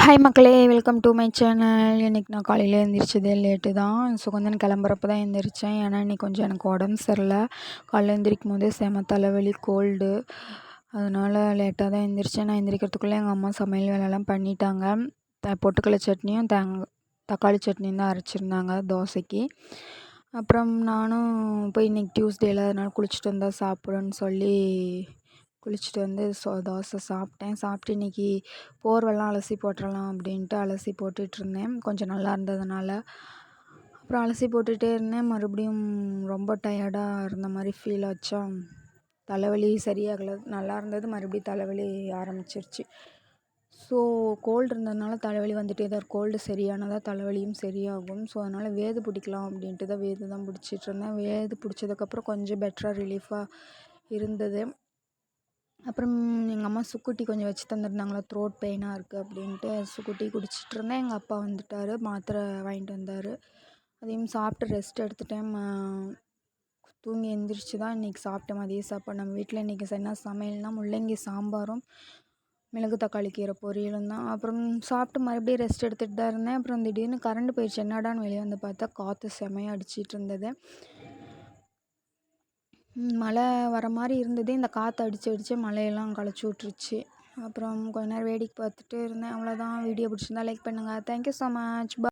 Hi மக்களே! Welcome to my channel. இன்றைக்கி நான் காலையில் எழுந்திரிச்சதே லேட்டு தான். ஸோ கொஞ்சம் கிளம்புறப்ப தான் எழுந்திரிச்சேன். ஏன்னா இன்றைக்கி கொஞ்சம் எனக்கு உடம்பு சரியில்ல. காலைல எழுந்திரிக்கும் போதே செம தலைவலி, கோல்டு. அதனால் லேட்டாக தான் எழுந்திரிச்சேன். நான் எந்திரிக்கிறதுக்குள்ளே எங்கள் அம்மா சமையல் வேலைலாம் பண்ணிட்டாங்க. பொட்டுக்கடல சட்னியும் தக்காளி சட்னியும் தான் அரைச்சிருந்தாங்க தோசைக்கு. அப்புறம் நானும் போய் இன்றைக்கி டியூஸ்டேல அதனால் குளிச்சுட்டு வந்தால் சாப்பிடுன்னு சொல்லி குளிச்சுட்டு வந்து தோசை சாப்பிட்டேன். சாப்பிட்டு இன்றைக்கி போர்வெல்லாம் அலசி போட்டுறலாம் அப்படின்ட்டு அலசி போட்டுட்ருந்தேன். கொஞ்சம் நல்லா இருந்ததுனால. அப்புறம் அலசி போட்டுகிட்டே இருந்தேன். மறுபடியும் ரொம்ப டயர்டாக இருந்த மாதிரி ஃபீல் ஆச்சா, தலைவலி சரியாகலை. நல்லா இருந்தது, மறுபடியும் தலைவலி ஆரம்பிச்சிருச்சு. ஸோ கோல்டு இருந்ததுனால தலைவலி வந்துகிட்டே தான் இருக்கும். கோல்டு சரியானதா தலைவலியும் சரியாகும். ஸோ அதனால் வேது பிடிக்கலாம் அப்படின்ட்டு தான் வேது தான் பிடிச்சிட்ருந்தேன். வேது பிடிச்சதுக்கப்புறம் கொஞ்சம் பெட்டராக ரிலீஃபாக இருந்தது. அப்புறம் எங்கள் அம்மா சுக்குட்டி கொஞ்சம் வச்சு தந்துருந்தாங்களா, த்ரோட் பெயினாக இருக்குது அப்படின்ட்டு சுக்குட்டி குடிச்சிட்ருந்தேன். எங்கள் அப்பா வந்துட்டார், மாத்திரை வாங்கிட்டு வந்தார். அதையும் சாப்பிட்டு ரெஸ்ட் எடுத்துட்டேன். தூங்கி எந்திரிச்சு தான் இன்றைக்கி சாப்பிட்டேன் மதிய சாப்பாடு. நம்ம வீட்டில் இன்றைக்கி என்ன சமையல்னால் முள்ளங்கி சாம்பாரும் மிளகு தக்காளி கீரை பொரியலும் தான். அப்புறம் சாப்பிட்டு மறுபடியும் ரெஸ்ட் எடுத்துகிட்டு தான் இருந்தேன். அப்புறம் திடீர்னு கரண்ட் போயிடுச்சு. என்னடான்னு வெளியே வந்து பார்த்தா காற்று செமையாக அடிச்சிட்டு இருந்தது. மழை வர மாதிரி இருந்தது. இந்த காற்று அடித்து மழையெல்லாம் கலைச்சி விட்ருச்சு. அப்புறம் கொஞ்ச நேரம் வேடிக்கை பார்த்துட்டு இருந்தேன். அவ்வளோதான். வீடியோ பிடிச்சிருந்தா லைக் பண்ணுங்கள். Thank you so much.